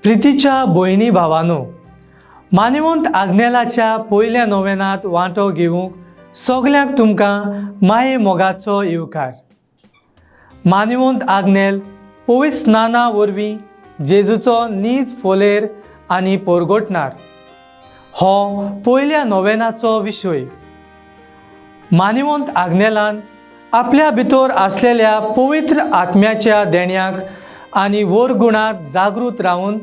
प्रितीच्या भयणी भावांनो, मानेवंत आग्नेलाच्या पयल्या नोवेनांत वांटो घेवंक सगल्यांक तुमकां माये मोगाचो येवकार. मानेवंत आग्नेल पवित्र स्नाना वरवीं जेजूचो नीज फोलेर आनी परगटणार हो पयल्या नोवेनाचो विशय. मानेवंत आग्नेलान आपल्या भितर आसलेल्या पवित्र आत्म्याच्या देण्याक आनी वरगुणांत जागृत रावन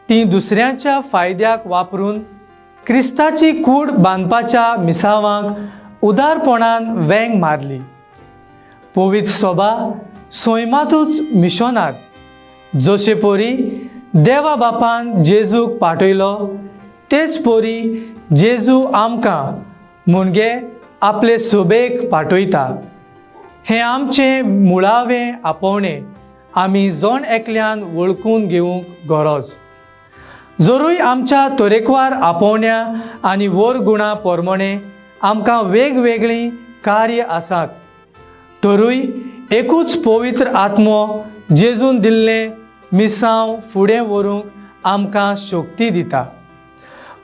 ती दुसऱ्यांच्या फायद्याक वापरून क्रिस्ताची कूड बांदपाच्या मिसावांक उदारपणान वेंग मारली. पवित्र सभा सैमातूच मिशनार जशे परी देवा बापान जेजूक पाठयलो तेच परी जेजू आमकां म्हणजे आपले सोबेक पाठयता. हें आमचें मुळावें आपोवणें आमी जण एकल्यान वळखून घेवंक गरज. जरूय आमच्या तरेकवार आपोवण्या आनी वरगुणां प्रमाणें आमकां वेगवेगळीं कार्य आसात, तरूय एकूच पवित्र आत्मो जेजून दिल्लें मिसांव फुडें व्हरूंक आमकां शक्ती दिता.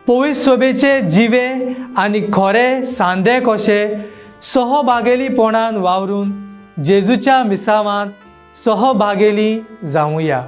पवित्र सभेचे जिवे आनी खरे सांदे कशे सहभागेलीपणान वावरून जेजूच्या मिसावांत सहभागेली जावुया.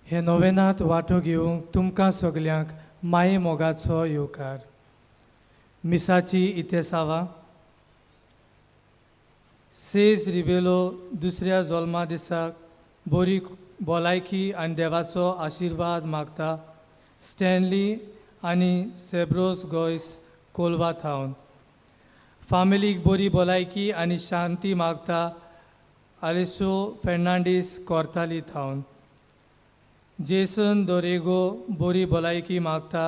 हे नोवेनांत वांटो घेवंक तुमकां सगल्यांक माये मोगाचो येवकार. मिसाची इतेसावा. सेज रिबेलो दुसऱ्या जल्मा दिसाक बरी भलायकी आनी देवाचो आशिर्वाद मागता. स्टॅनली आनी सेब्रोस गोयस कोलवा थावन. फामिलीक बरी भलायकी आनी शांती मागता. आलेसो फेर्नांडीस कोर्ताली थावन. जेसन दोरेगो बरी भलायकी मागता.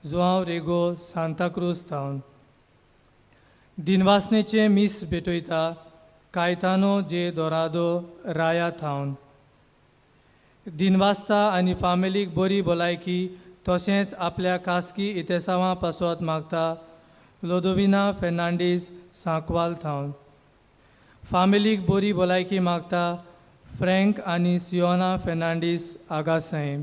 जुआंव रेगो सांताक्रूज थावन. दिनवासनेचे मीस भेटयता. कायतानो जे दोरादो राया थावन. दिनवासता आनी फामिलीक बरी भलायकी तशेंच आपल्या खासगी इतेसावां पासत मागता. लोदोविना फेर्नांडीस सांकवाल थावन. फामिलीक बरी भलायकी मागता. फ्रँक आनी सियोना फेर्नांडीस आगासैम.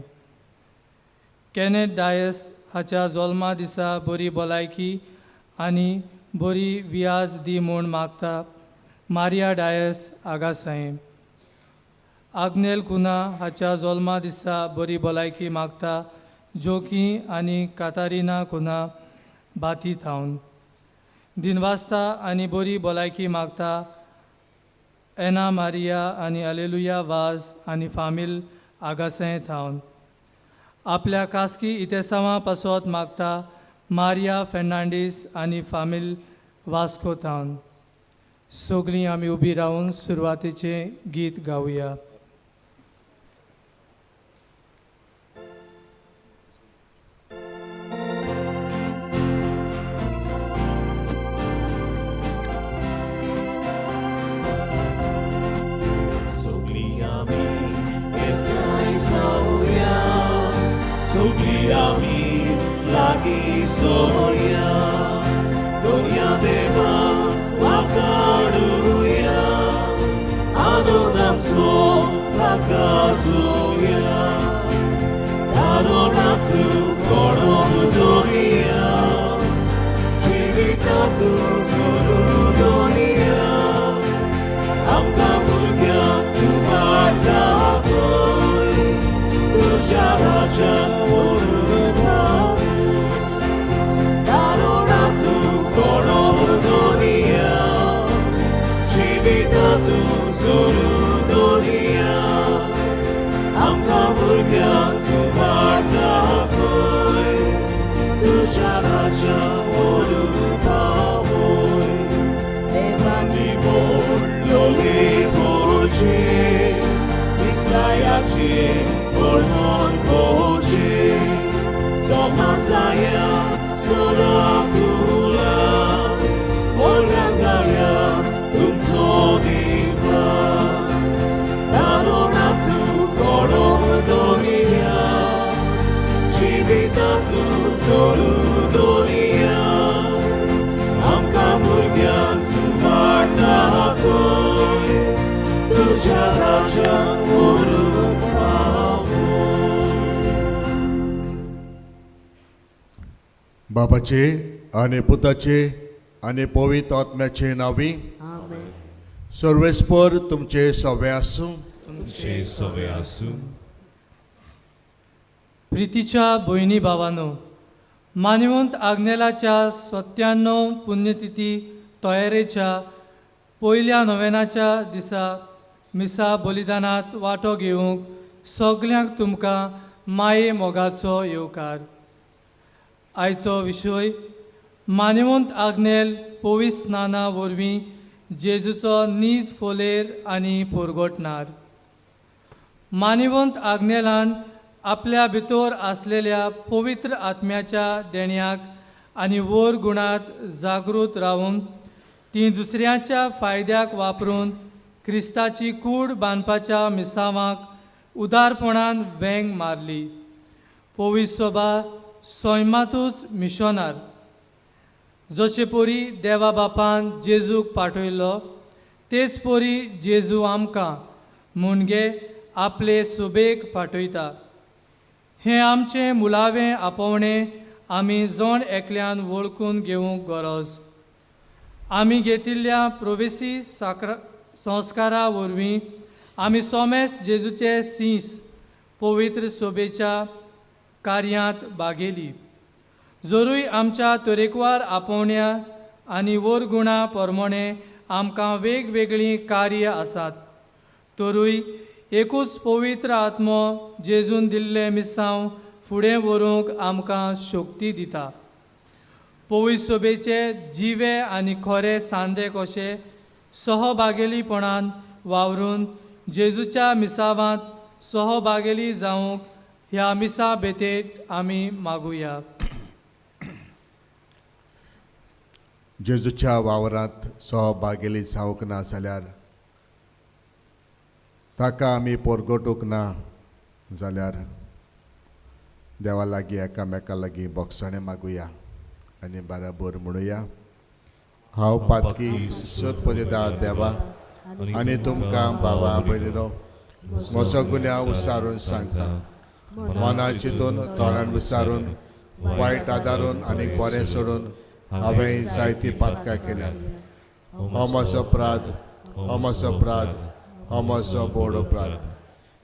कॅनेथ डायस हाच्या जल्मा दिसा बरी भलायकी आनी बरी वियाज दी म्हूण मागता. मारिया डायस आगासैम. आग्नेल कुना हाच्या जल्मा दिसा बरी भलायकी मागता. जोकी आनी कातारिना कुना बाती थावन. दिनवासता आनी बरी भलायकी मागता. एना मारिया आनी अलेलुया वाज आनी फामील आगासै थावन. आपल्या खासगी इतेसावां पासत मागता. मारिया फेर्नांडीस आनी फामील वास्को थावन. सगळीं आमी उबी रावन सुरवातेचें गीत गावया. Sugli ami lagi soya, dunia deva wakaruya, adonam so lakazuya, daroratu korom dunia, jivitatu suru dunia, amka murga tuvarda koi, tuja raja Raja olupavoi, devani bololi boji, Israyaci bolmon boji, Somasaya surakula. तुझ्या राज्यात बोलून पाहू. बाबाचे आणि पुताचे आणि पवित्र आत्म्याचे नावी आमेन. सर्वेस्पर तुमचे सवे आसूं. तुमचे सवे आसूं. प्रितीच्या भयणी भावांनो, मानिवंत आग्नेलाच्या 97 पुण्यतिथी तयारेच्या पयल्या नोवेनाच्या दिसा मिसा बलिदानात वांटो घेवंक सगल्यांक तुमकां माये मोगाचो येवकार. आयचो विशय मानिवंत आग्नेल पवित्र स्नाना वरवीं जेजूचो नीज फोलेर आनी फोरगोटणार. मानिवंत आग्नेलान आपल्या भितर आसलेल्या पवित्र आत्म्याच्या देण्याक आनी वर गुणांत जागृत रावून ती दुसऱ्याच्या फायद्याक वापरून क्रिस्ताची कूड बांदपाच्या मिसावांक उदारपणान वेंग मारली. पवित्र सभा सैमातूच मिशनार. जशे परी देवा बापान जेजूक पाठयलो तेच परी जेजू आमकां मुणगे आपले सोबेक पाठयता. हें आमचें मुलावें आपोवणें आमी जण एकल्यान वळखून घेवंक गरज. आमी घेतिल्ल्या प्रवेशी संस्कारा वरवीं आमी सोमेस जेजूचे सीस पवित्र सोबेच्या कार्यांत भागेली. जरूय आमच्या तरेकवार आपोवण्या आनी वरगुणां प्रमाणें आमकां वेगवेगळीं कार्य आसात, तरूय एकूच पवित्र आत्मो जेजून दिल्ले मिसांव फुडें व्हरूंक आमकां शक्ती दिता. पवित्र सोबेचे जिवे आनी खरे सांदे कशे सहभागेलीपणान वावरून जेजूच्या मिसावांत सहभागेली जावंक ह्या मिसा बेतेट आमी मागुया. जेजूच्या वावरांत सहभागेली जावंक ना जाल्यार ताका आमी पोरगोटूंक ना जाल्यार देवा लागीं एकामेका लागीं बोगसणे मागुया आनी बराबर म्हणुया. हांव पातकी सत्पदेदार देवा आनी तुमकां भावा भयणीनो म्हजो गुन्यांव विचारून सांगता. मनान चिंतून तोंडान विचारून वायट आदारून आनी बरें सोडून हांवें जायती पातकां केल्यात. हो म्हजो अपराध, हो म्हजो अपराध, हो म्हजो बोड अपराध.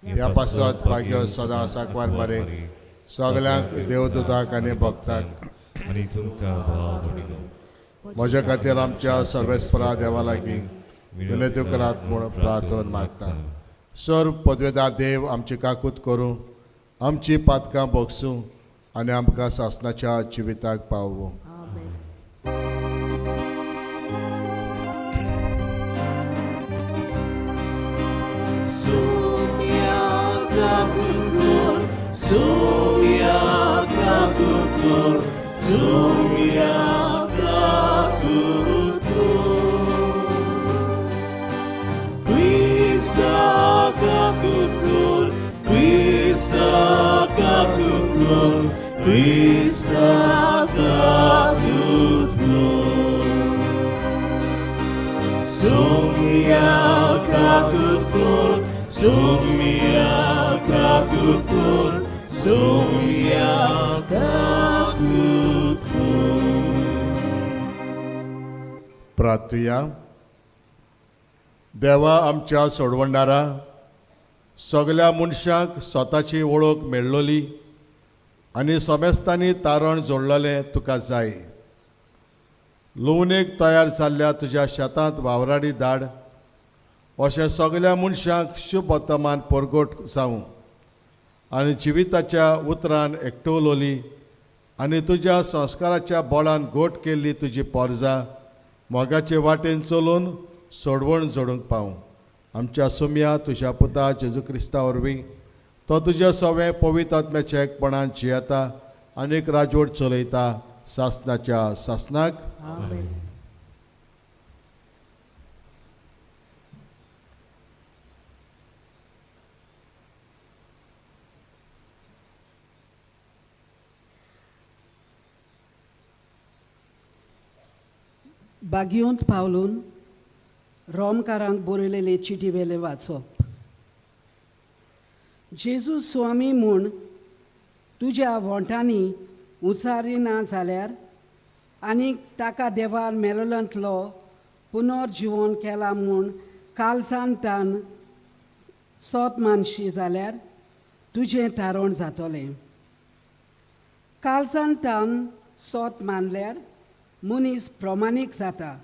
ह्या पासत भाग्य सदां सांकवार बरे सगल्यांक देवदूताक आनी भक्ताक आनी तुमकां भाव भयणीनो म्हज्या खातीर आमच्या सर्वेस्परा देवा लागीं विनंती करात म्हूण प्रार्थना मागता. सर्व पदवेदार देव आमची काकूत करूं, आमची पातकां भोगसूं आनी आमकां सासणाच्या जिविताक पावूं. आमेन. Soumia kakukor, Soumia kakukor, Soumia kakukor. Krista kakukor, Krista kakukor, Krista kakukor. Soumia kakukor, Soumia kakukor, Soumia kakukor. प्रार्थुया. देवा आमच्या सोडवणारा सगळ्या मनशांक स्वताची वळख मेळ्ळोली आनी समेस्तांनी तारण जोडलेलें तुका जाय. लुवणेक तयार जाल्ल्या तुज्या शेतांत वावराडी धाड. अशा सगळ्या मनशांक शुभ वर्तमान परगोट जावं आनी जिविताच्या उतरान एकटवलोली आनी तुज्या संस्काराच्या बोळान गोट केल्ली तुजी पोरजां मोगाचे वाटेन चलून सोडवण जोडूंक पावूं. आमच्या सुम्या तुज्या पुता जेजू क्रिस्ता वरवीं तो तुज्या सवे पवित्र आत्म्याच्या एकपणान जियेता आनीक राजवट चलयता सासणाच्या सासनाक. आमेन. बागयोंत पावलून रोमकारांक बरयलेले चिटी वेले वाचप. जेजू स्वामी म्हूण तुज्या वोंटांनी उचारिना जाल्यार आनीक ताका देवान मेलोल्यांतलो पुनर्जीवन केला म्हूण कालसांतान सोत मानशी जाल्यार तुजें थारोवण जातलें. कालसांतान सोत मानल्यार मनीस प्रमाणीक जाता.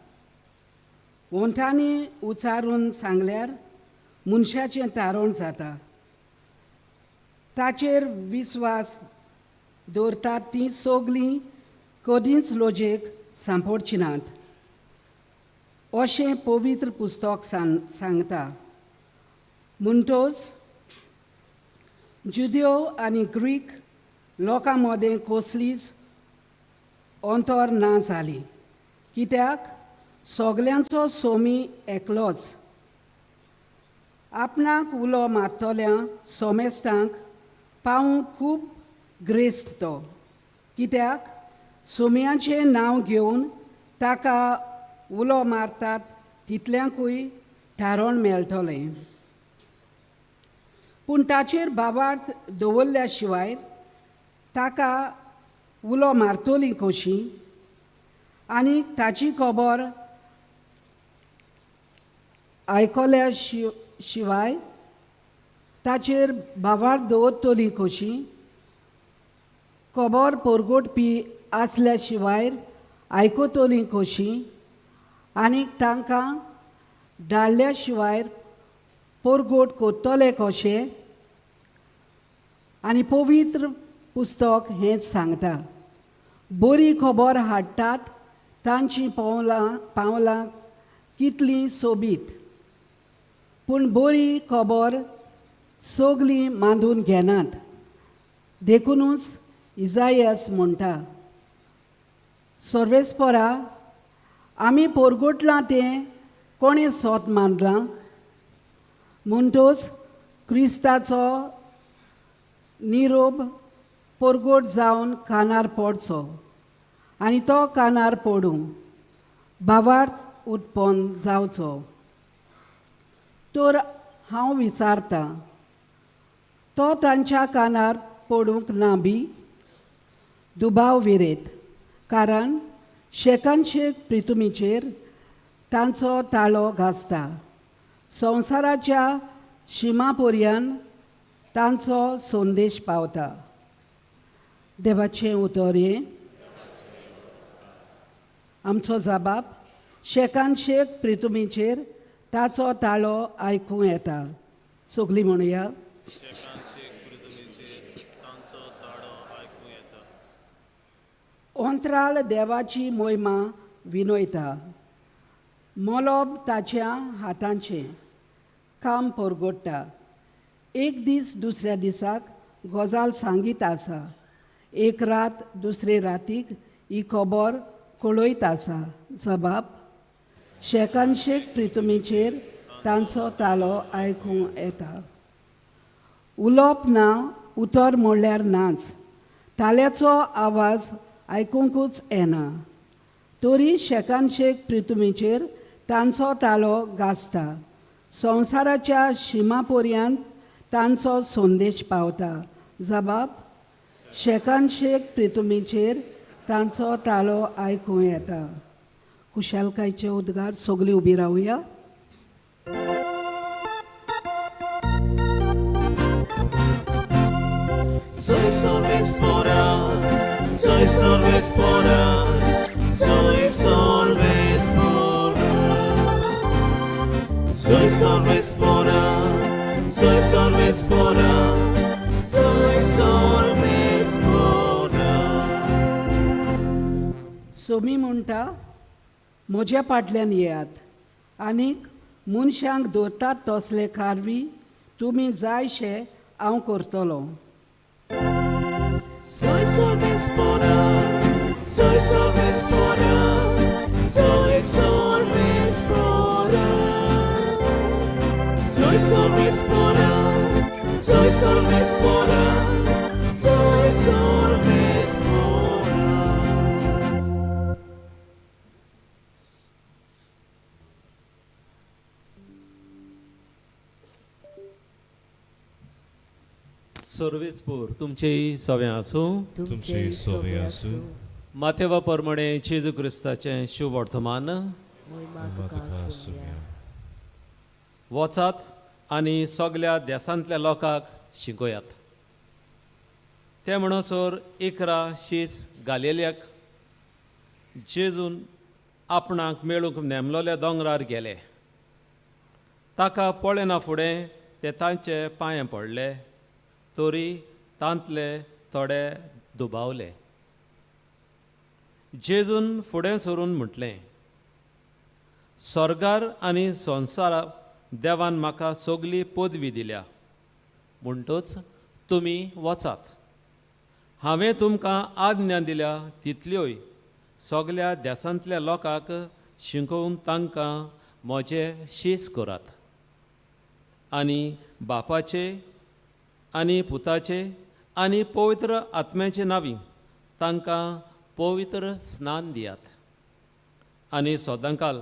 वोंटांनी उचारून सांगल्यार मनशाचें थारोवण जाता. ताचेर विस्वास दवरतात तीं सगलीं कधींच लोजेक सांपडची नात अशें पवित्र पुस्तक सांगता. म्हणटच जुदियो आनी ग्रीक लोकां मदें कसलीच अंतर ना जाली, कित्याक सगल्यांचो सोमी एकलोच. आपणाक उलो मारतल्या सोमेस्तांक पावूंक खूब ग्रेस्त तो, कित्याक सोमयाचें नांव घेवन ताका उलो मारतात तितल्यांकूय थारोवण मेळटलें. पूण ताचेर बाबार्थ दवरल्या शिवाय ताका उलो मारतली कशी आनी ताची खबर आयकल्या शिवाय ताचेर बाबार्थ दवरतली कशी, खबर परगटपी आसल्या शिवाय आयकतली कशी आनी तांकां धाडल्या शिवाय परगट करतले कशें. आनी पवित्र पुस्तक हेंच सांगता. बरी खबर हाडटात तांची पावलां कितलीं सोबीत, पूण बरी खबर सगलीं मांडून घेनात. देखूनच इजायास म्हणटा, सर्वेस्परा आमी परगटलां तें कोणें सोत मांडलां. म्हणटच क्रिस्ताचो निरोप परगट जावन कानार पडचो आनी तो कानार पडूंक भावार्थ उत्पन्न जावचो. तर हांव विचारतां, तो तांच्या कानार पडूंक ना बी? दुबाव विरेत, कारण शेकांशेक प्रितुमीचेर तांचो ताळो घासता. संवसाराच्या शिमापर्यंत तांचो संदेश पावता. देवाचें उतर हें. आमचो जबाब, शेकांशेक प्रितुमीचेर ताचो ताळो आयकूं येता. सगलीं म्हणुया. अंतराळ देवाची मोहिमा विनयता. मोलोब ताच्या हातांचें काम परगडटा. एक दीस दुसऱ्या दिसाक गजाल सांगीत आसा. एक रात दुसरे रातीक ही खबर कळयत आसा. जबाब, शेकांशेक प्रितुमीचेर तांचो ताळो आयकूं येता. उलोवप ना, उतर म्हणल्यार नाच. ताल्याचो आवाज आयकूंकूच येना. तरी शेकांशेक प्रितुमीचेर तांचो ताळो घासता. संवसाराच्या शिमापर्यंत तांचो संदेश पावता. जबाब, शेकांशेक प्रितुमीचेर तांचो ताळो आयकूं येता. कुशालकायेचे उद्गार. सगलीं उबी रावया. Soy sol vespora, soy sol vespora, soy sol vespora. Soy sol vespora, soy sol vespora, soy sol vespora. Somi म्हणटा, म्हज्या फाटल्यान येयात आनीक मनशांक दवरतात तसले कारवी तुमी जायशे हांव करतलो. Soy sol vespora, soy sol vespora, soy sol vespora. Soy sol vespora, soy sol vespora, soy sol vespora. सर्वेस्पूर तुमचेय सवे आसूं. तुमचे सोवे आसूं. मातेवा परमणे जेजू क्रिस्ताचें शुभ वर्तमान. महिमा तुका आसूं. वचात आनी सगल्या देशांतल्या लोकांक शिकयात. ते म्हणसर 11 शीस गालिलेक जेजून आपणाक मेळूंक नेमलोल्या दोंगरार गेले. ताका पळयना फुडें ते तांचे पांये पडले, तरी तांतले थोडे दुबावले. जेजून फुडें सरून म्हटलें, स्वर्गार आनी संवसाराक देवान म्हाका सगली पदवी दिल्या. म्हणटूच तुमी वचात. हांवें तुमकां आज्ञा दिल्या तितल्योय सगल्या देशांतल्या लोकांक शिकोवन तांकां म्हजें शीस करात. आनी बापाचे आनी पुताचे आनी पवित्र आत्म्याचे नांवी तांकां पवित्र स्नान दियात. आनी सदांकाल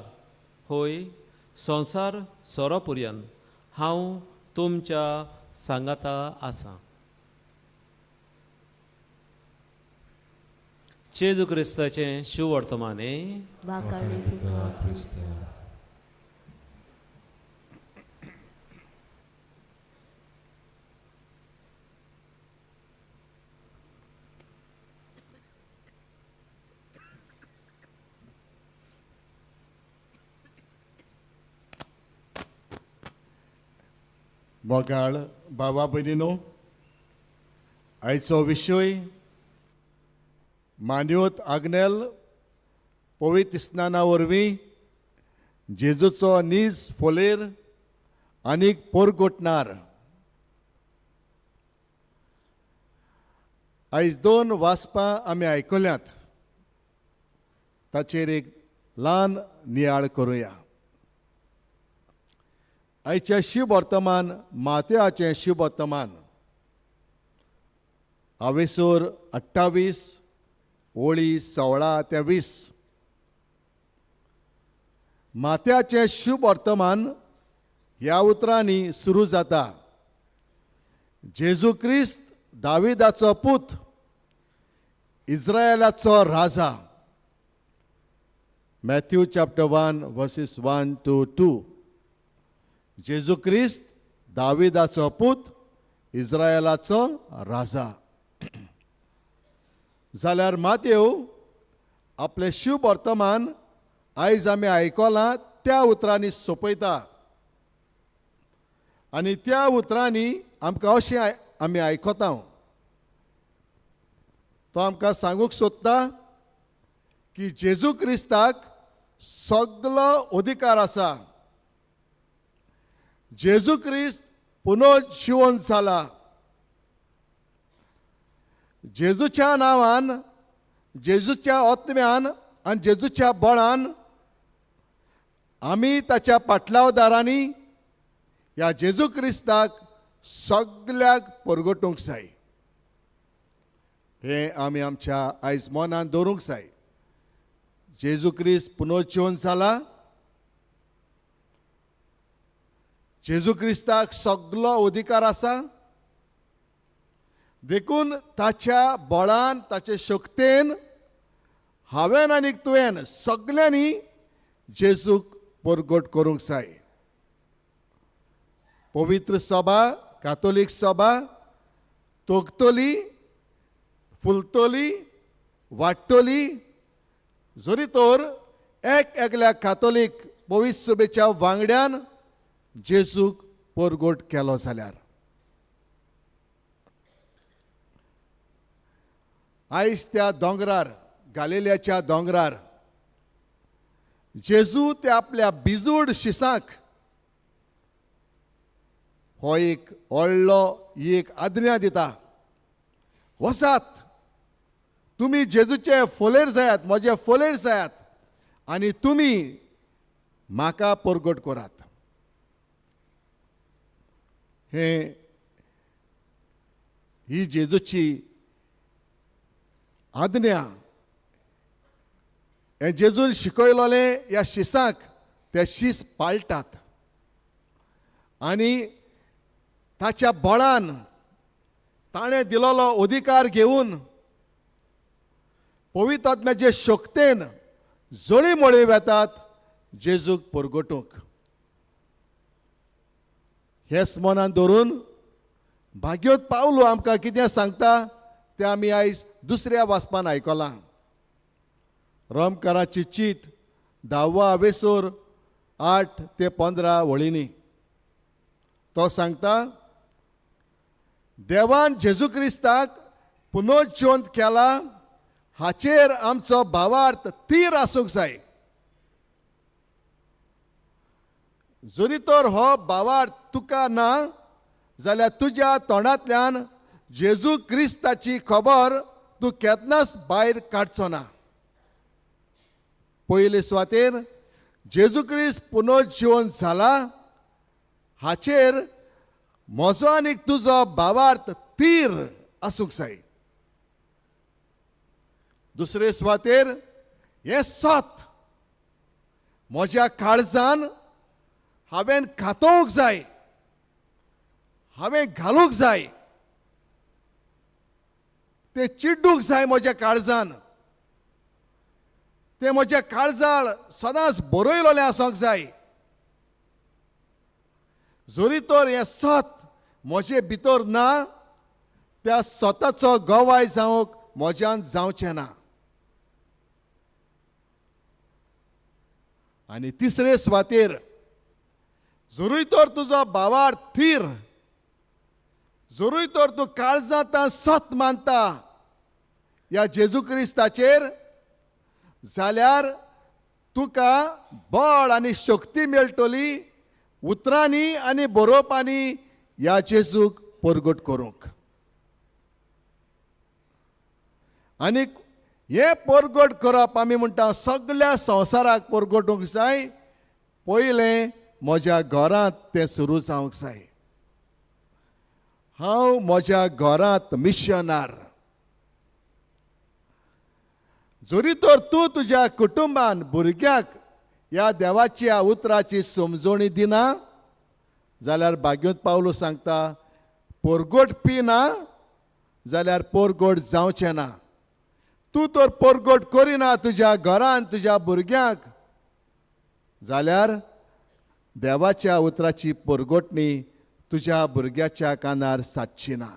होय संवसार सोरोपर्यंत हांव तुमच्या सांगाता आसां. जेजू क्रिस्ताचें शुभ वर्तमाने. वाखाणे तुका क्रिस्त. मोगाळ बाबा भयणीनो, आयचो विशय मान्योत आग्नेल पवित्र स्नाना वरवीं जेजूचो नीज फोलेर आनीक पोरगोटणार. आयज 2 वाचपां आमी आयकल्यांत. ताचेर एक ल्हान नियाळ करुया. आयचें शुभ वर्तमान मातेवाचें शुभ वर्तमान हावेसूर 28 ओळी 16 ते 20. मातेवाचें शुभ वर्तमान ह्या उतरांनी सुरू जाता. जेजू क्रिस्त दाविदाचो पूत, इस्रायेलाचो राजा. Matthew chapter 1 verses 1 to 2. जेजू क्रिस्त दाविदाचो पूत, इस्रायेलाचो राजा. जाल्यार मातेव आपले शुभ वर्तमान आयज आमी आयकलां त्या उतरांनी सोंपयता. आनी त्या उतरांनी आमकां अशें आमी आयकता. तो आमकां सांगूंक सोदता की जेजू क्रिस्ताक सगलो अधिकार आसा. जेजू क्रिस्त पुनर्जीवन जाला. जेजूच्या नांवान, जेजूच्या आत्म्यान आनी जेजूच्या बळान आमी ताच्या पाटलावदारांनी ह्या जेजू क्रिस्ताक सगल्याक परगटूंक जाय. हें आमी आमच्या आयज मनान दवरूंक जाय. जेजू क्रिस्त पुनर्जीवन जाला. जेजू क्रिस्ताक सगलो अधिकार आसा. देखून ताच्या बळान, ताचे शक्तीन हांवें आनीक तुवें सगल्यांनी जेजूक परगट करूंक जाय. पवित्र सभा, कातोलीक सभा तोगतली, फुलतली, वाडटली, जरी तर एकल्या कातोलीक पवित्र सभेच्या वांगड्यान जेजूक परगट केलो जाल्यार. आयज त्या दोंगरार, गालिल्याच्या दोंगरार जेजू ते आपल्या बिजूड शिसांक हो एक व्हडलो एक आज्ञा दिता. वचात, तुमी जेजूचे फोलेर जायात, म्हजे फोलेर जायात आनी तुमी म्हाका परगट करात. ही जेजूची आज्ञा. हे जेजून शिकयलोले ह्या शिसांक ते शीस पाळटात. आनी ताच्या बळान ताणें दिलोलो अधिकार घेवन पवित्र आत्म्याचे शक्तीन जळी मळी वेतात जेजूक परगटूंक. हेच मनान धरून भाग्योत पावलो आमकां कितें सांगता तें आमी आयज दुसऱ्या वाचपान आयकलां. रोमकाराची चीट 10 वेसूर 8 ते 15 वळींनी. तो सांगता, देवान जेजू क्रिस्ताक पुनर्जिवंत केला हाचेर आमचो भावार्थ थीर आसूंक जाय. जरी तर हो भावार्थ तुका ना जाल्यार तुज्या तोंडांतल्यान जेजू क्रिस्ताची खबर तूं केन्नाच भायर काडचो ना. पयले सुवातेर जेजू क्रिस्त पुनर्जिवंत जाला हाचेर म्हजो आनी तुजो भावार्थ थीर आसूंक जाय. दुसरे सुवातेर हें सत म्हज्या काळजान हांवें खातोवंक जाय, हांवें घालूंक जाय, तें चिड्डूंक जाय म्हज्या काळजान. तें म्हज्या काळजाळ सदांच बरयलोलें आसूंक जाय. जरी तर हें सत म्हजे भितर ना त्या सताचो गोवाय जावंक म्हज्यान जावचें ना. आनी तिसरे सुवातेर जरूय तर तुजो भावार्थ थीर, जरूय तर तूं काळजांत सत मानता ह्या जेजू क्रिस्ताचेर, जाल्यार तुका बळ आनी शक्ती मेळटली उतरांनी आनी बरोवपांनी ह्या जेजूक परगट करूंक. आनीक हे परगट करप आमी म्हणटा सगळ्या संवसाराक परगटूंक जाय. पयलें म्हज्या घरांत तें सुरू जावंक जाय. हांव म्हज्या घरांत मिशनार. जरी तर तूं तुज्या कुटुंबान भुरग्याक ह्या देवाच्या उतराची समजोणी दिना जाल्यार भाग्योत पावलो सांगता परगटपी ना जाल्यार परगट जावचें ना. तूं तर परगट करिना तुज्या घरान तुज्या भुरग्यांक जाल्यार देवाच्या उतराची परगटणी तुज्या भुरग्याच्या कानार सादची ना.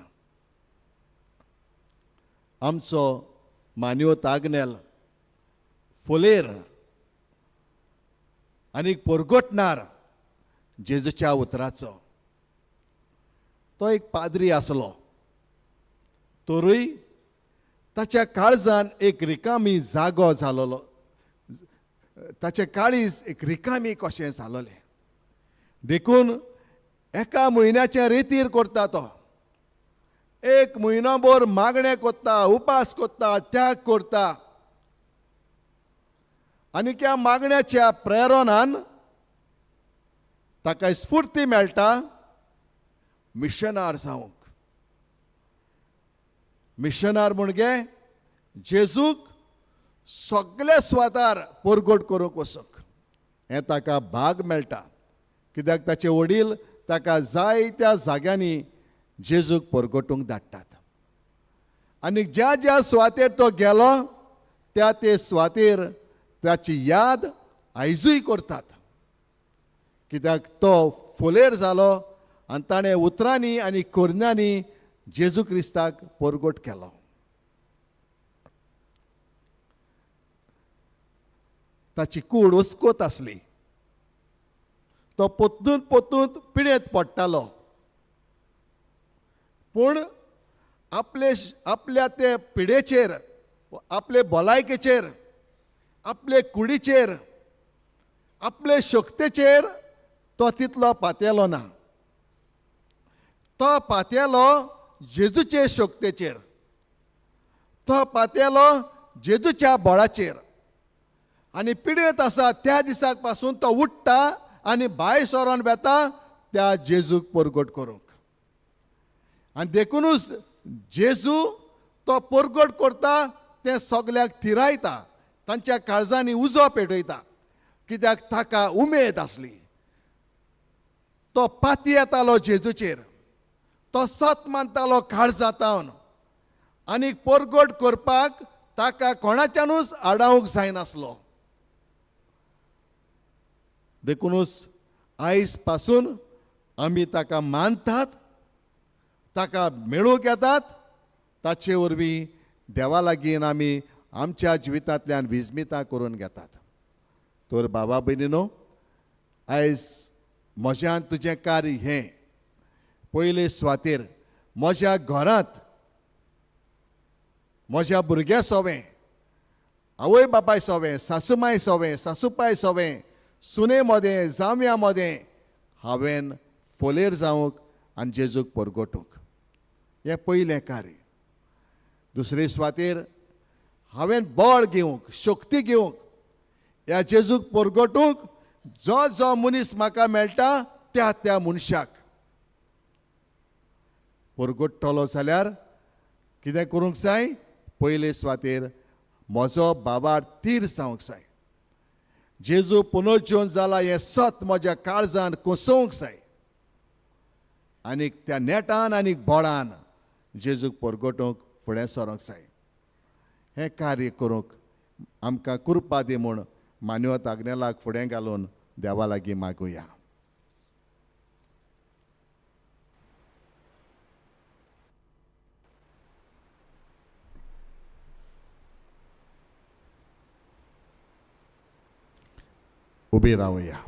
आमचो मानव तागनेल फुलेर आनीक परगटणार जेजूच्या उतराचो. तो एक पाद्री आसलो, तोरूय ताच्या काळजान एक रिकामी जागो जालोलो, ताचें काळीज एक रिकामी कशें जालोलें. देखून एका म्हयन्याच्या रेतीर करता तो. 1 म्हयनोभर मागणें करता, उपास करता, त्याग करता. आनी त्या मागण्याच्या प्रेरणान ताका स्फूर्ती मेळटा मिशनार जावंक. मिशनार म्हणजे जेजूक सगळे स्वातार परगट करूंक वचूंक. हें ताका भाग मेळटा कित्याक ताचे वडील ताका जायत्या जाग्यांनी जेजूक परगटूंक धाडटात. आनी ज्या ज्या सुवातेर तो गेलो त्या ते सुवातेर ताची याद आयजूय करतात. कित्याक तो फुलेर जालो आनी ताणें उतरांनी आनी कोरण्यांनी जेजू क्रिस्ताक परगट केलो. ताची कूड उस्कोत आसली. तो पोत्तून पोत्तून पिडेत पडटालो. पूण आपल्या ते पिडेचेर, आपले भलायकेचेर, आपले कुडीचेर, आपले शक्तीचेर तो तितलो पातेलो ना. तो पातेलो जेजूचे शक्तीचेर, तो पातेलो जेजूच्या बळाचेर. आनी पिडेत आसा त्या दिसाक पासून तो उठ्ठा आनी भायर सरोन वेता त्या जेजूक परगट करूंक. आनी देखूनच जेजू तो परगट करता तें सगल्याक थिरायता, तांच्या काळजांनी उजो पेटयता. कित्याक ताका उमेद आसली. तो पाती येतालो जेजूचेर, तसोच मानतालो काळजांतावन आनी परगट करपाक ताका कोणाच्यानूच आडावंक जायनासलो. देखूनच आयज पासून आमी ताका मानतात, ताका मेळूंक येतात, ताचे वरवीं देवा लागीं आमी आमच्या जिवितांतल्यान विजमितां करून घेतात. तर बाबा भयणीनो, आयज म्हज्यान तुजें कार्य हें पयले सुवातेर म्हज्या घरांत म्हज्या भुरग्यां सोवें, आवय बापाय सोवें, सासूमाय सोवें, सासूपाय सोवें, सुने मोदें, जावयां मोदें हांवें फोलेर जावंक आनी जेजूक परगटूंक. हें पयलें कार्य. दुसरे सुवातेर हांवें बळ घेवंक, शक्ती घेवंक, ह्या जेजूक परगटूंक जो जो मनीस म्हाका मेळटा त्या त्या मनशाक परगट्टलो जाल्यार कितें करूंक जाय? पयले सुवातेर म्हजो बाबार तीर जावंक जाय. जेजू पुनर्जीवन जाला हें सत म्हज्या काळजांत कोसोवंक जाय आनीक त्या नेटान आनीक बळान जेजूक परगटूंक फुडें सरोंक जाय. हें कार्य करूंक आमकां कृपा दी म्हूण मानवत आग्नेलाक फुडें घालून देवा लागीं मागुया. उबी रावया.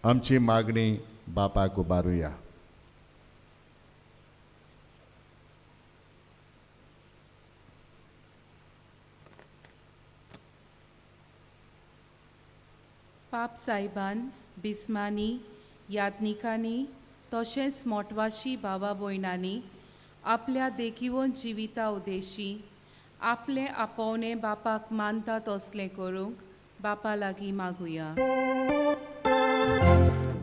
आमची मागणी बापाक उबारुया. पाप सायबान, बिस्मांनी, याज्ञिकांनी तशेंच मोटवाशी भावा भयणांनी आपल्या देखीवन जिविता उदेशी आपले आपोवणे बापाक मानता तसलें करूंक बापा लागीं मागुया.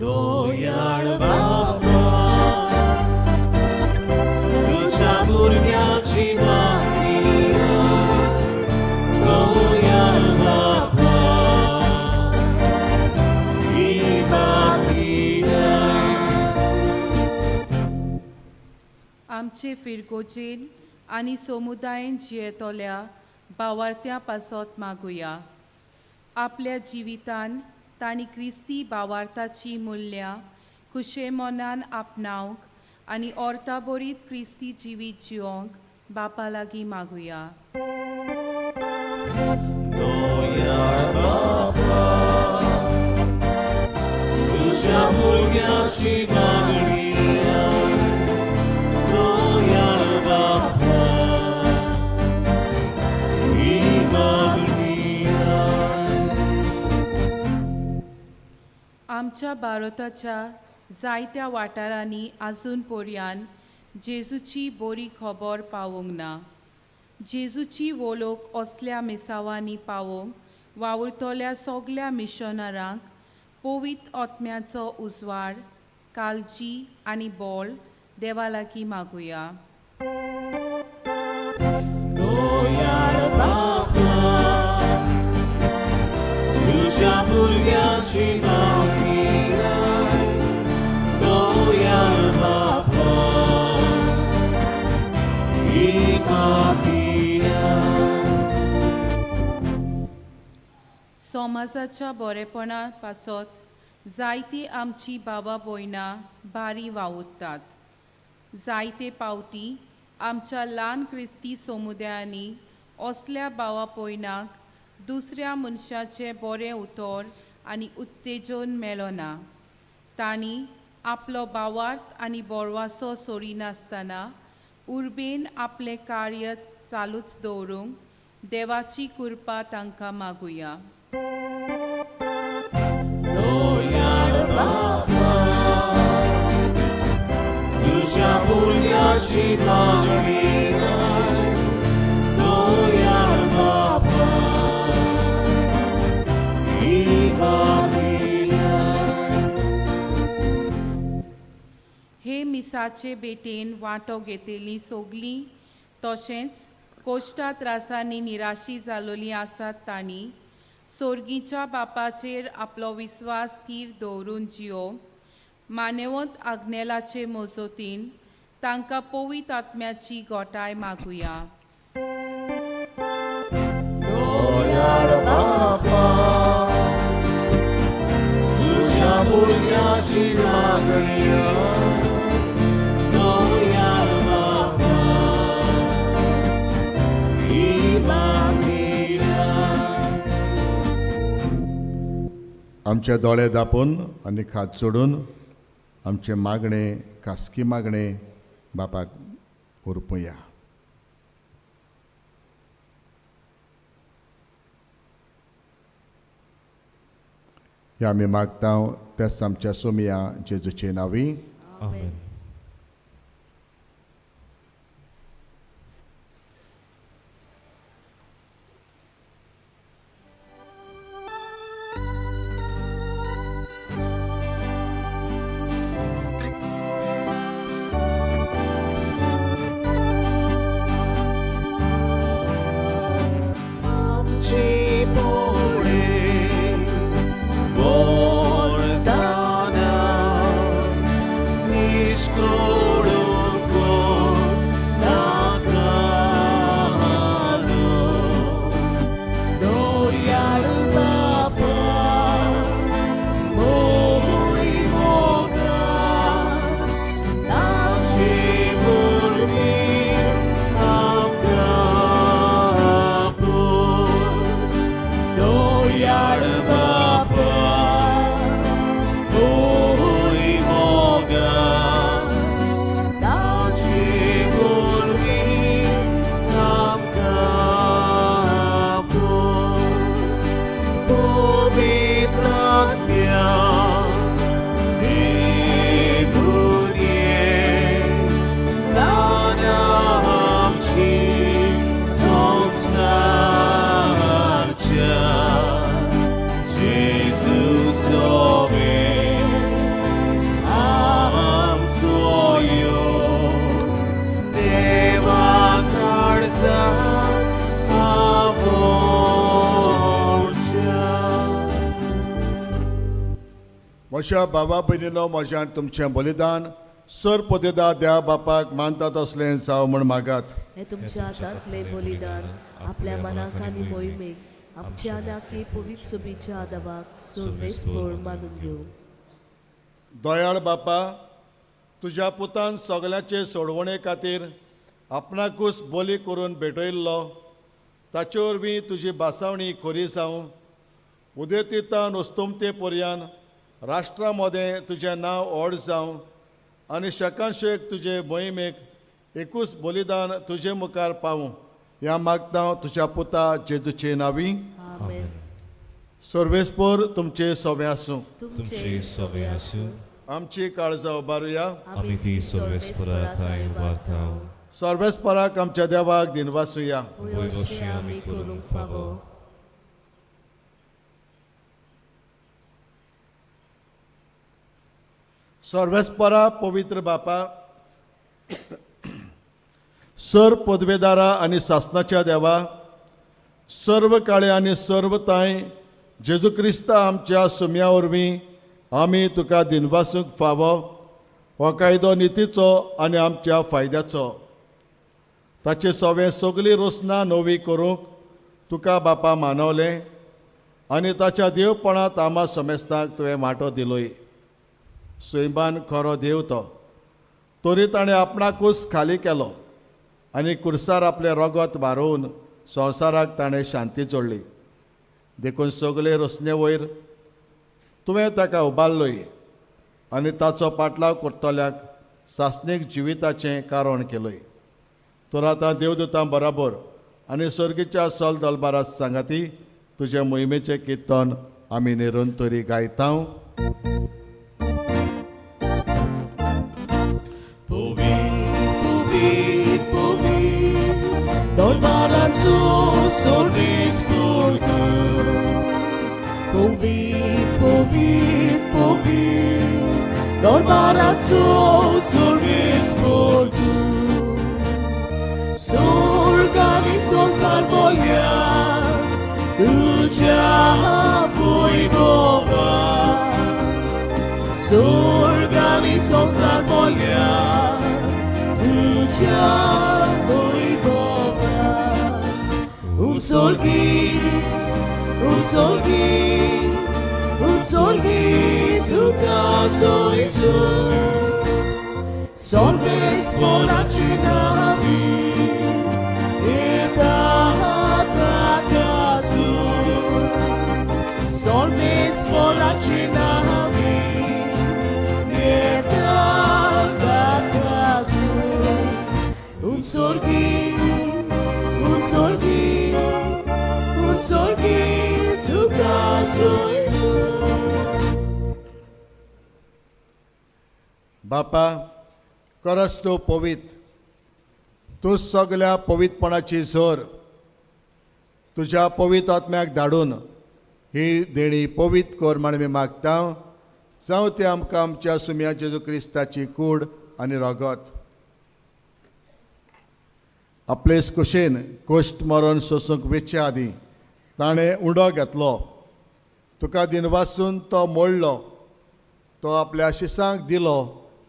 दोयाळ बापा, तुझ्या भुरग्याची मागणी दोयाळ बापा, ही मागणी आमचे फिरगोजेन आनी समुदायान जियेतोल्या भावार्थ्यां पासत मागुया. आपल्या जिवितान तांणी क्रिस्ती भावार्थाची मुल्यां खुशे मनान आपणावंक आनी ऑर्ताबोरीत क्रिस्ती जिवीत जिवंक बापा लागीं मागुया. दोयाळ बापा, तुझ्या भुरग्याची मागणी दोयाळ बापा, ही मागणी आमच्या भारताच्या जायत्या वाठारांनी आजून पर्यान जेजूची बरी खबर पावूंक ना. जेजूची वळख असल्या मिसावांनी पावोवंक वावुरतल्या सगल्या मिशनरांक पवित्र आत्म्याचो उजवाड, काळजी आनी बळ देवा लागीं मागुया. दोयाळ बापा, तुझ्या भुरग्याची मागणी दोयाळ बापा, ही मागणी समाजाच्या बरेपणा पासत जायती आमची बाबा भयणां बारी वावुरतात. जायते पावटी आमच्या ल्हान क्रिस्ती समुदायांनी असल्या भावा भयणांक दुसऱ्या मनशाचें बरें उतर आनी उत्तेजन मेळ्ळो ना. तांणी आपलो भावार्थ आनी बोरवासो सोडिनासतना उर्बेन आपलें कार्य चालूच दवरूंक देवाची कृपा तांकां मागुया. दोयाळ बापा, तुझ्या भुरग्याची मागणी दोयाळ बापा, ही मागणी हे मिसाचे बेटेन वांटो घेतिल्लीं सगलीं तशेंच कोश्टा त्रासांनी निराशी जालोलीं आसात तांणी सोर्गीच्या बापाचेर आपलो विस्वास थीर दवरून जियोंक मानेवंत आग्नेलाचे मोजोतीन तांकां पवित आत्म्याची गोटाय मागुया. दोयाळ बापा तुझ्या भुरग्याची मागुया. दोयाळ बापा ही मागुया. आमचे दोळे धापून आनी हात जोडून आमचे मागणे खासगी मागणे बापाक उरपुया. हे आमी मागता तेच आमच्या सोमिया जेजूचे नांवी. आमेन. आमची पोळे वरदाना निष्कळुकोस नाकारोस. दोयाळ बापा मोगुय मोगा ताची भुरगीं आमकां पूस. दोयाळ बापा मोगुय मोगा ताची भुरगीं आमकां पूस. पवित्र आत्म्या बेगुन ये दाना आमची संस्कारच्या. जेजू सोबे आमचो योग देवा काळजात आमोच्या. म्हज्या भावा भयणीनो, म्हज्यान तुमचें बलिदान सर पदेदा द्या बापाक मानता तसलें जावं म्हण मागात. हे तुमच्या हातांतले बलिदान आपल्या मनाक आनी मोहिमेक आमच्या नाकी पवित्र सुबीच्या आदावाक सुरवेसभर मानून घेऊ. दोयाळ बापा, तुज्या पुतान सगल्याचे सोडवणे खातीर आपणाकूच बोली करून भेटयल्लो, ताचे वरवीं तुजी बासावणी खरी जावं. उदेतीतान उस्तुमते पर्यान राष्ट्रा मदें तुजें नांव व्हड जावं आनी शेकांशेक तुजे मोहिमेक एकूच बलिदान तुजे मुखार पावूं. ह्या मागता तुज्या पुता जेजूचे नांवी. आमेन. सर्वेस्पर तुमचे सवे आसूं. तुमचे सवे आसूं. आमची काळजां उबारुया. आमी ती सर्वेस्पराकाय उबारताव. सर्वेस्पराक आमच्या देवाक दिनवासुया. वयवशें आमी करूंक फावो. सर्वेस्परा पवित्र बापा, सर पदवेदारा आनी शासनाच्या देवा, सर्व काळे आनी सर्व ताय जेजू क्रिस्ता आमच्या सुम्या वरवीं आमी तुका दिनवासूंक फावो. हो कायदो नितीचो आनी आमच्या फायद्याचो. ताचे सवे सगळीं रोसनां नवी करूंक तुका बापा मानवलें आनी ताच्या देवपणांत आमा समेस्तांक तुवें वांटो दिलोय. स्वयंबान खरो देव तो, तरी ताणें आपणाकूच खाली केलो आनी कुर्सार आपलें रगत मारून संवसाराक ताणें शांती जोडली. देखून सगळे रोसने वयर तुवें ताका उबारलोय आनी ताचो पाटलाव करतल्याक सासनीक जिविताचें कारण केलोय. तर आतां देवदूतां बराबर आनी सर्गीच्या सल दलबारात सांगाती तुजे मोहिमेचें किर्तन आमी निरंतरी गायतां. Dolbarazo sorris por tu. Povit, Dolbarazo sorris por tu. Zorganizo sarbolia, tuja vojvova. Zorganizo बोल्या तुझ्या वैभवात उत्सर्गी तुका सोयीचो सर्वेस्पराची नावी येता सर्वेस्पराची नावी येता उत्सर्गी तुका सोयीचो. बापा, करस तूं पवित्र, तूं सगळ्या पवित्रपणाची झर तुज्या पवित्र आत्म्याक धाडून ही देणी पवित्र कर म्हण मी मागता. जावं ते आमकां आमच्या सुम्या जेजू क्रिस्ताची कूड आनी रगत आपलेच कुशेन कोश्ट मरण सोसूंक वेचे आदीं ताणें उंडो घेतलो. तुका दिनवासून तो मोडलो, तो आपल्या शिसांक दिलो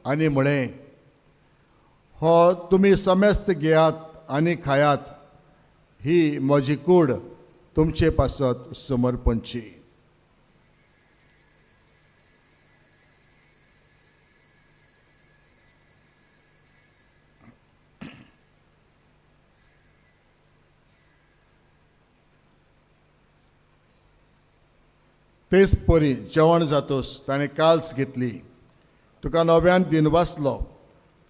आनी म्हळें, हो तुमी समेस्त घेयात आनी खायात, ही म्हजी कूड तुमचे पासत समर्पणची. तेच परी जेवण जातोस ताणें काल्स घेतली, तुका नव्यान दिनवासलो,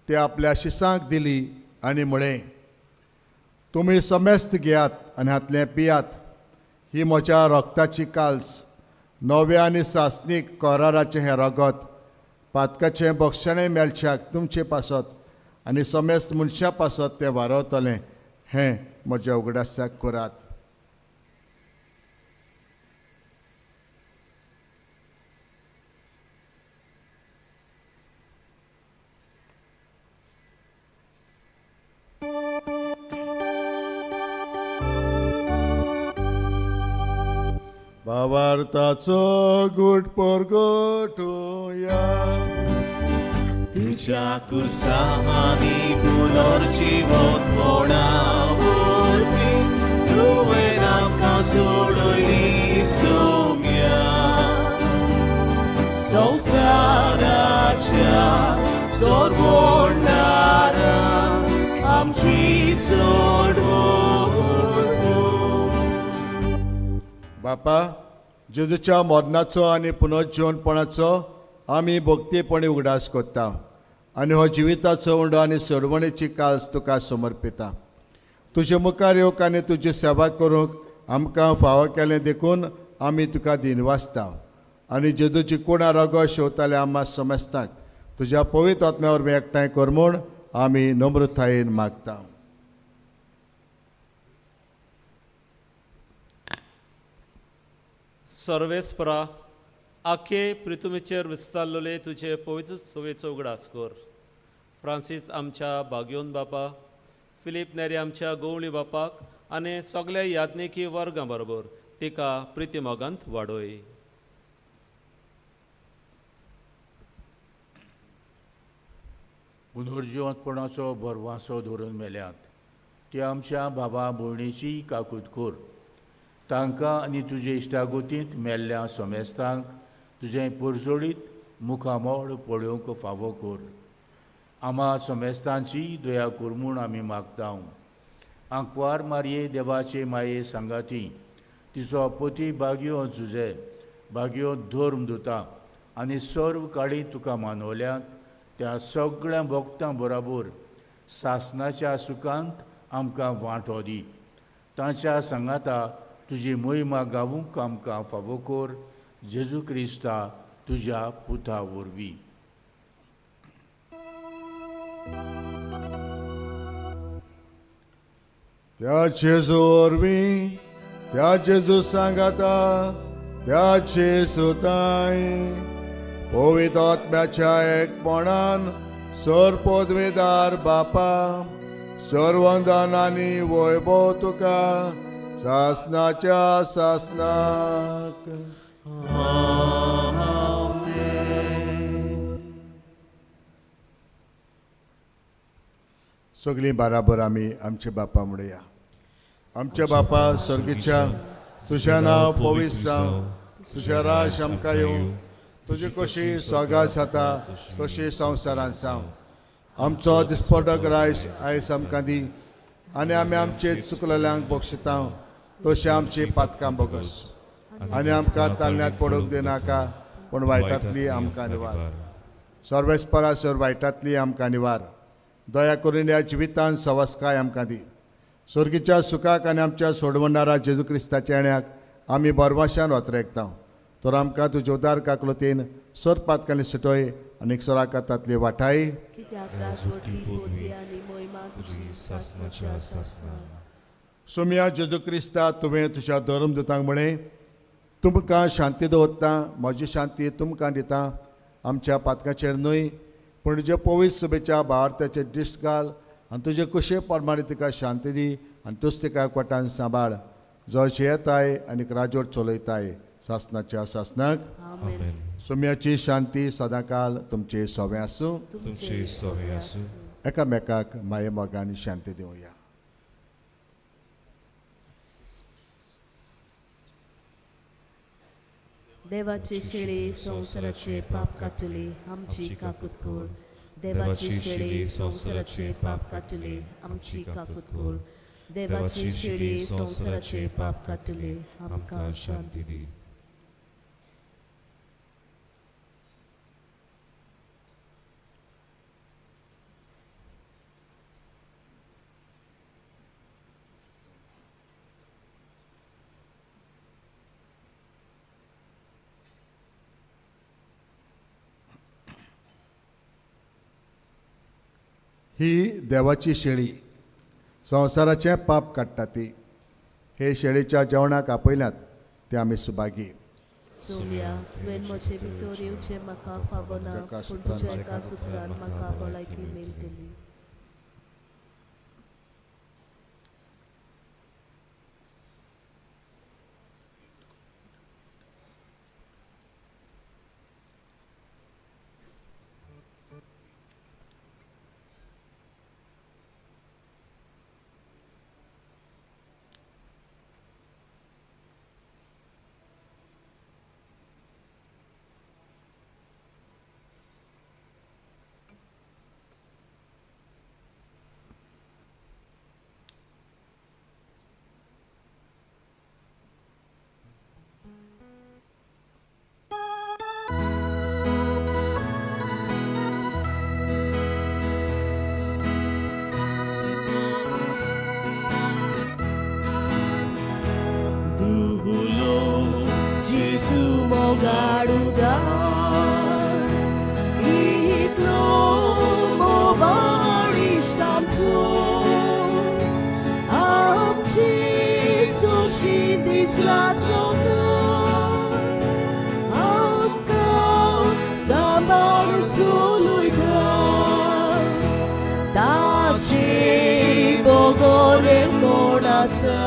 ते आपल्या शिसांक दिली आनी म्हळें, तुमी समेस्त घेयात आनी हातलें पियात, ही म्हज्या रगताची काल्स, नव्या आनी सासणीक कराराचें हें रगत, पातकाचें बक्षणें मेळच्याक तुमचे पासत आनी समेस्त मनशां पासत तें वारवतलें, हें म्हज्या उगडासाक करात. भावार्थाचो गुट परगटुया. तुझ्या कुसामानी पुनर्जीवन मोडावरवी तुवें आमकां सोडली सोम्या. संवसाराच्या सोडवणारा आमची सोडवण. बापा, जेजूच्या मरणाचो आनी पुनर्जीवनपणाचो आमी भक्तीपणी उगडास करता आनी हो जिविताचो उंडो आनी सोडवणेची काल्स तुका समर्पिता. तुजे मुखार येवंक आनी तुजी सेवा करूंक आमकां फावो केलें देखून आमी तुका दिनवासता आनी जेजूची कुणा रगो शेवताले आम्हा समस्ताक तुज्या पवित्र आत्म्या वरवीं एकठांय कर म्हूण आमी नम्रतायेन मागता. सर्वेस्परा, आखे पृथ्वीचेर विस्तारलेले तुझे पवित्र सोवेचो उगडास कर. फ्रांसीस आमच्या बागयोन बापा, फिलीप नेरी आमच्या गवळी बापाक आनी सगळ्या याज्ञिकी वर्गां बरोबर तिका प्रितीमोगांत वाडोय. पुनर्जीवनपणाचो बरवासो धरून मेल्यात ते आमच्या बाबा भयणीची काकूट कर. तांकां आनी तुजे इश्टागोतींत मेल्ल्या सोमेस्तांक तुजें परजोडीत मुखामोळ पळोवंक फावो कर. आम्हा सोमेस्तांची दया कर म्हूण आमी मागता. आंकवार मारये देवाचे माये सांगाती तिचो पती बागयो झुजे बागयो धर्म दुता आनी सर्व काळी तुका मानवल्यात त्या सगळ्या भक्तां बरोबर सासणाच्या सुखांत आमकां वांटो दी. तांच्या सांगाता तुजी मोहिमा गावूंक आमकां फावो कर. जेजू क्रिस्ता तुज्या पुता वरवीं. त्या जेजू वरवीं, त्या जेजू सांगाता, त्या जेजू ताई पवित्र आत्म्याच्या एकपणान सर पदवेदार बापा सर्वंदान आनी वैभव तुका सासनाच्या सासनाक. सगळीं बराबर आमी आमचे बापा म्हणया. आमचे बापा स्वर्गीच्या, तुझें नांव पवित्र जावं, तुझें राज आमकां येवं, तुजी कशी स्वर्गांत जाता तशी संवसारांत जावं. आमचो दिसपटो रायस आयज आमकां दी, आनी आमी आमचे चुकलेल्यांक बक्षिता तशी आमची पातकां बोगस, आनी आमकां ताल्ल्यांत पडूंक दिनाका, पूण वायटांतली आमकां निवार. सर्वेस्परासर वायटांतली आमकां निवार. दया करून ह्या जिवितांत सवस्काय आमकां दी. स्वर्गीच्या सुखाक आनी आमच्या सोडवणारा जेजू क्रिस्ताच्या येण्याक आमी बरवाशान वतरेकता. तर आमकां तुज्या उदार काकलोतीन सर पातकांनी सुटोय आनी सोराकातांतली वाटाय. कित्याक राजवटी बोलली आनी मोहिमा तुजी सासणाच्या सासणां. सोम्या जेजू क्रिस्ता तुवें तुज्या धर्मदुतांक म्हळें, तुमकां शांती दवरता, म्हजी शांती तुमकां दिता. आमच्या पातकाचेर न्हय, पूण तुजे पवित्र सभेच्या भावार्थाचेर दिश्ट घाल, आनी तुजे कुशे परमाणे तिका शांती दी, आनी तुज तिका एकवटान सांबाळ. जो येताय आनी राजवट चलयताय सासणाच्या सासणाक. आमेन. सोम्याची शांती सदांकाल तुमचे सोवे आसूं. तुमचे सवे आसूं. एकामेकाक माये मोगान शांती दिवया. देवाचे शेळे संवसाराचे पाप काटले आमची काकूत कोर. देवाचे शेळे संवसाराचे पाप काटले आमची काकूत कोर. देवाचे शेळे संवसाराचे पाप काटले आमकां शांती दी. ही देवाची शेळी संवसाराचे पाप काडटा ती. हे शेळीच्या जेवणाक आपयल्यात ते आमी सुभागी. सोम्या तुवें म्हजे भितर येवचें म्हाका फावना, पूण तुज्या एका उतरान म्हाका भलायकी मेळटली. Sumogaruda Itlo movaristamco Amci sushindis latlota Amka sambarțuluita Taci bogorer conasa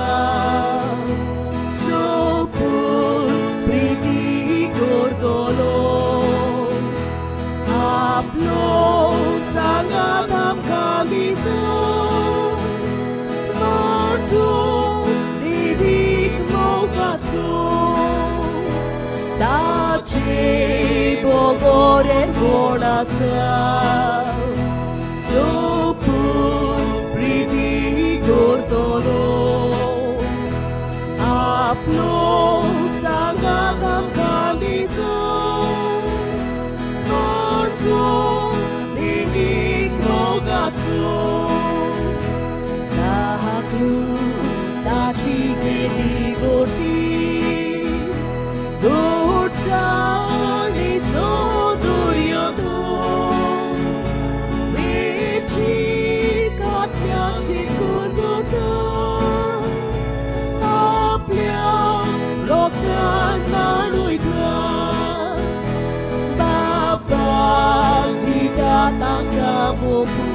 sangat amkalita Marto didik mogatso Taci bogorer gonasa Sopur priti gordolo Aplo sangat amkalita Marto Tahaklu taci gedi gorti Dorsani coduriodo Veci katlia cikudota Apliați roctan nanuita Baba dita tangka bobu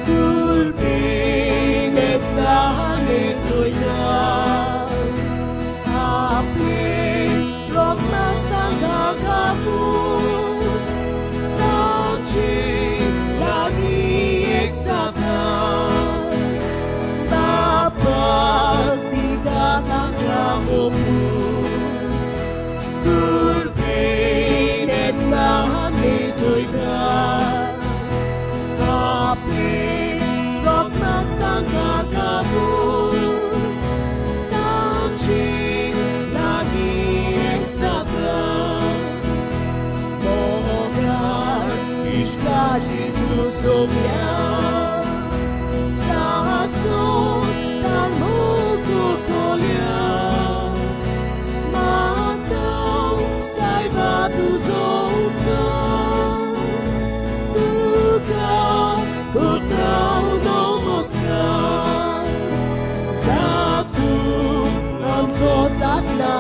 Turbines langit joyna Aplis roknas tangga kabu Taci lagi Gesù sopra Sasso Dalmo Cocolia Matão Saiba tu zonka Tuka Kutrau Domoska Zatu Namco Sasna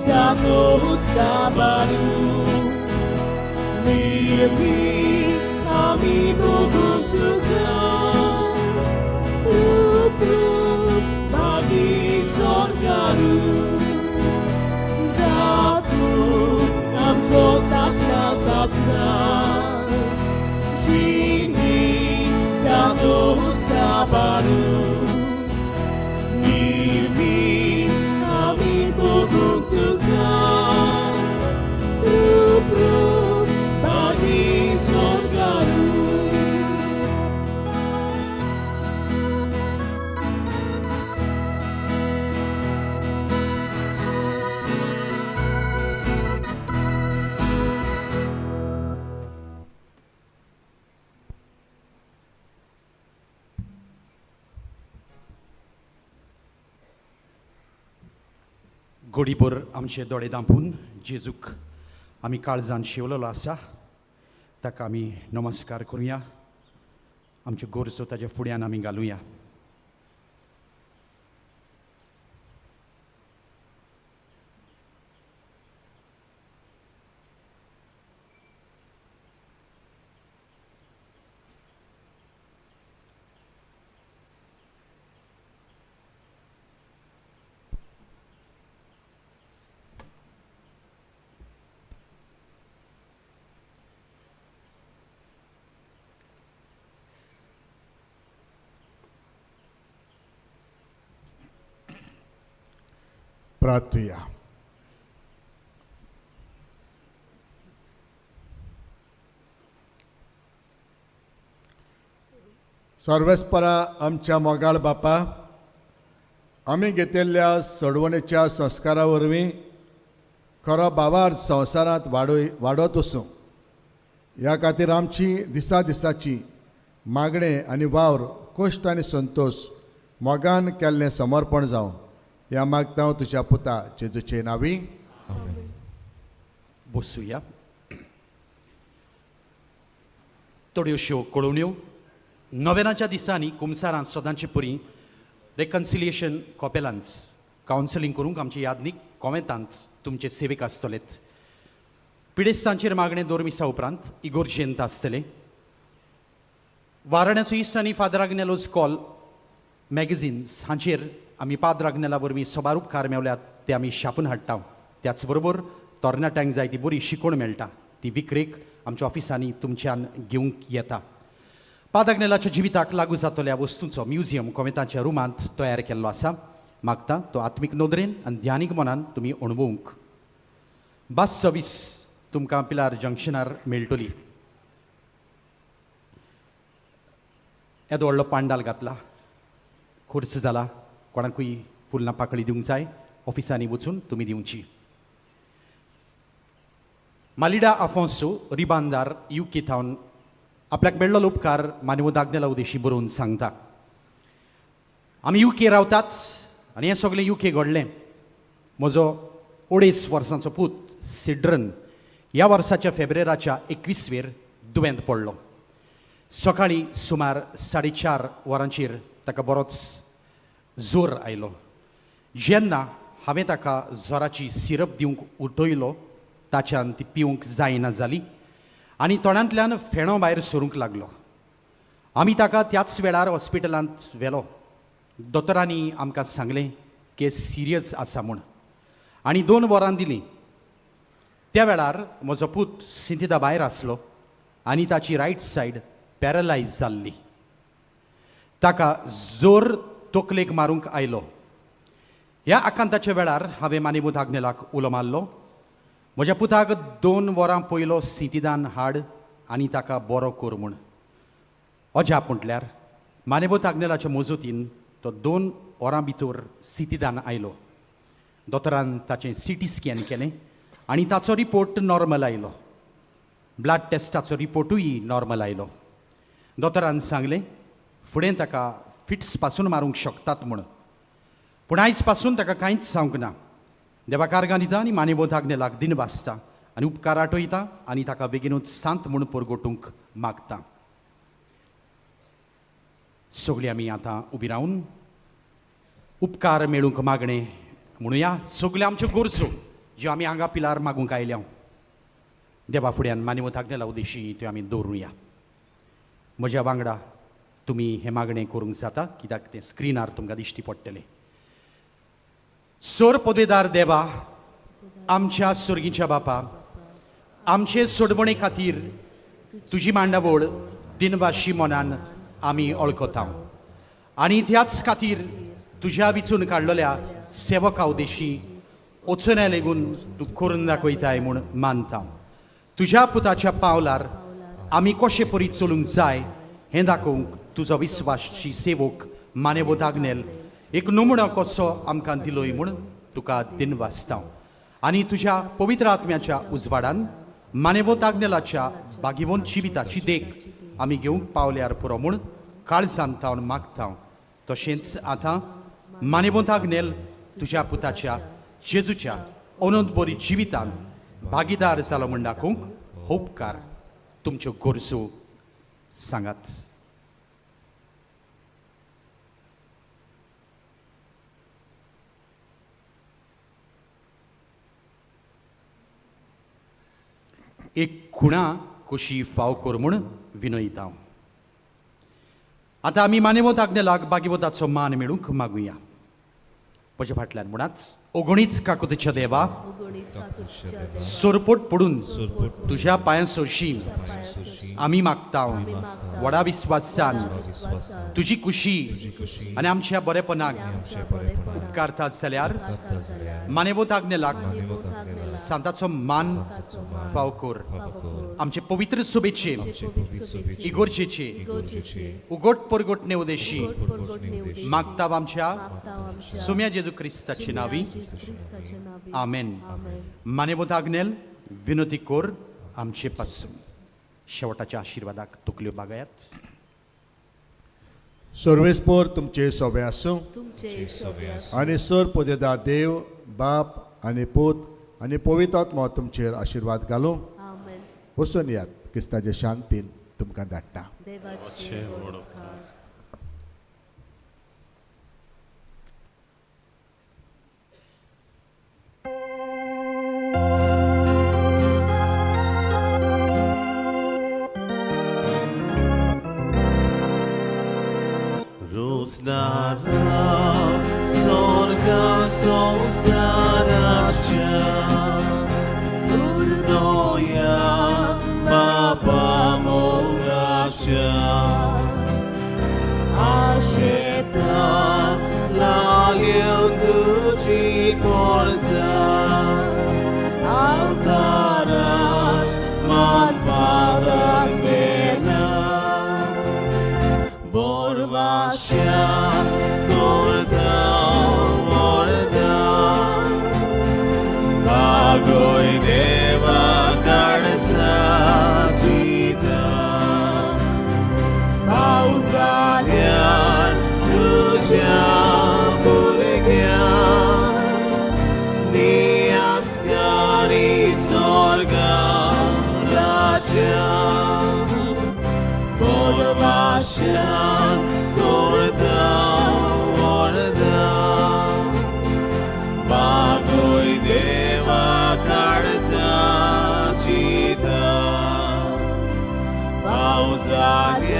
Zakoc kabaru Mirmi Ami Bogum Tuka Uprup Bagi Sorgaru Zatu Namco Sasna Jini Zakoc kabaru Mirmi Ami Bogum Bagi Sorgaru गोडीभर आमचे दोळे दांपून जेजूक आमी काळजान शिवलेलो आसा ताका आमी नमस्कार करुया आमच्यो गोरजो ताच्या फुड्यान आमी घालुया प्रार्थुया. सर्वेस्परा आमच्या मोगाळ बापा आमी घेतिल्ल्या सोडवणेच्या संस्कारा वरवीं खरो भावार्थ संवसारांत वाडत वचूं ह्या खातीर आमची दिसा दिसाची मागणे आनी वावर कश्ट आनी संतोश मोगान केल्लें समर्पण जावं ह्या मागता हांव तुज्या पुता जेजूचे नांवी. बसूया. थोड्योश्यो कळोवण्यो नोवेनाच्या दिसांनी कुमसारांत सदांचे परी रेकन्सिलिएशन कॉपेलांत कावन्सिलींग करूंक आमचे यादनीक कॉमेंतांत तुमचे सेवेक आसतलेत. पिडेस्तांचेर मागणें 2 मिसां उपरांत इगोर्जेंत आसतले. वाराण्याचो इश्ट आनी फादर आग्नेलोज कॉल मॅगझिन्स हांचेर आमी पाद्र आग्नेला वरवीं सबार उपकार मेवल्यात ते आमी छापून हाडटा. त्याच बरोबर तरणाट्यांक जाय ती बरी शिकवण मेळटा ती विक्रेक आमच्या ऑफिसांनी तुमच्यान घेवंक येता. पाद्र आग्नेलाच्या जिविताक लागू जातल्या वस्तूंचो म्युजियम कोमेतांच्या रुमांत तयार केल्लो आसा. मागता तो आत्मीक नोदरेन आनी ध्यानीक मनान तुमी अणभवूंक. बस सर्वीस तुमकां पिलार जंक्शनार मेळटली. येदो व्हडलो पांडाल घातला. खुर्च जाला. कोणाकूय फुलना पाकळी दिवंक जाय ऑफिसांनी वचून तुमी दिवची. मालिडा आफोन्सो रिबांदार UK थावन आपल्याक मेळ्ळो उपकार मानेवद आग्नेला उदेशी बरोवन सांगता. आमी UK रावतात आनी हें सगळें UK घडलें. म्हजो 40 वर्सांचो पूत सिड्रन ह्या वर्साच्या फेब्रुवाराच्या 21वेर दुयेंत पडलो. सकाळीं सुमार 4:30 वरांचेर ताका बरोच जोर आयलो. जेन्ना हांवें ताका जोराची सिरप दिवंक उठयलो ताच्यान ती पिवंक जायना जाली आनी तोंडांतल्यान फेणो भायर सरूंक लागलो. आमी ताका त्याच वेळार हॉस्पिटलांत व्हेलो. दोतोरांनी आमकां सांगलें केस सिरियस आसा म्हूण आनी 2 वरां दिलीं. त्या वेळार म्हजो पूत सिंथिदा भायर आसलो आनी ताची रायट सायड पॅरलायज जाल्ली. ताका जोर तकलेक मारूंक आयलो. ह्या आकांताच्या वेळार हांवें मानेवद आग्नेलाक उलो मारलो. म्हज्या पुताक 2 वरां पयलो सिंथिदान हाड आनी ताका बरो कर म्हूण. अजाप म्हटल्यार मानेवद आग्नेलाच्या मजतीन तो 2 वरां भितर सिंथिदान आयलो. दोतोरान ताचें CT स्कॅन केलें आनी ताचो रिपोर्ट नॉर्मल आयलो. ब्लड टेस्टाचो रिपोर्टूय नॉर्मल आयलो. दोतोरान सांगलें फुडें ताका फिट्स पासून मारूंक शकतात म्हूण, पूण आयज पासून ताका कांयच जावंक ना. देवाकार घालिता आनी मानेवोद आग्नेलाक दिन वाचता आनी उपकार आठयता आनी ताका बेगीनूच सांत म्हूण परगोटूंक मागता. सगळीं आमी आतां उबी रावन उपकार मेळूंक मागणें म्हणुया. सगल्यो आमच्यो गरजो ज्यो आमी हांगा पिलार मागूंक आयल्या देवा फुड्यान मानेवोद आग्नेला उदेशी त्यो आमी दवरुया. म्हज्या वांगडा तुमी हें मागणें करूंक जाता, कित्याक तें स्क्रिनार तुमकां दिश्टी पडटलें. सोर पदवेदार देवा, आमच्या सुर्गीच्या बापा, आमचे सोडवणे खातीर तुजी मांडावळ दिनवाशी मनान आमी अळखता आनी त्याच खातीर तुज्या विचून काडलेल्या सेवका उदेशी वचना लेगून तूं करून दाखयताय म्हूण मानता. तुज्या पुताच्या पावलार आमी कशे परी चलूंक जाय हें दाखोवंक तुजो विस्वासची सेवक मानेवोद आग्नेल एक नमुणो कसो आमकां दिलोय म्हूण तुका दिन वाचता. आनी तुज्या पवित्र आत्म्याच्या उजवाडान मानेवोद आग्नेलाच्या बागीवंत जिविताची देख आमी घेवंक पावल्यार पुरो म्हूण काळजान तावन मागता. तशेंच आतां मानेवोद आग्नेल तुज्या पुताच्या जेजूच्या अनंत बरी जिवितान भागीदार जालो म्हूण दाखोवंक हो उपकार तुमच्यो गरजो सांगात. एक खुणा कशी फाव कर म्हूण विनयता. आतां आमी मानेवोद आग्नेलाक बागीवोदाचो मान मेळूंक मागुया. म्हज्या फाटल्यान म्हणाच ओगणीच काकुतीच्या देवा, सोरपोट पडून तुज्या पांयां सरशी आमी मागता. व्हडा विस्वासान तुजी खुशी आनी आमच्या बरेपणाक उपकारतात जाल्यार मानेवोद आग्नेलाक सांताचो मान फाव कर. आमचे पवित्र सभेचे इगोर्जेचे उगोट परगोटणे उदेशी मागता आमच्या सोम्या जेजू क्रिस्ताचे नांवी. आमेन. मानेवोद आग्नेल विनोदी कोर आमचे पासून शेवटाच्या आशिर्वादाक तकल्यो बागायात. सर्वेस्पोर तुमचे सोबे आसूं तुमचे सोबे आनी सर पदवेदार देव बाप आनी पूत आनी पवित्र आत्मा तुमचेर आशिर्वाद घालूं. आमेन. वचून यात क्रिस्ताचे शांतीन तुमकां धाडटा. देवाचे उपकार. Roznara sorga संसाराच्या दुर्दया बापा मोगाच्या आशेता लागून तुझी पोरजा altaras मान पादाक मेला Borvaşa korda orda Bagoy deva kadsa cita Pauzalyar tuja burgya Niyaskari sorga raja Borvaşan korda orda Bagoy deva kadsa cita Pauzalyar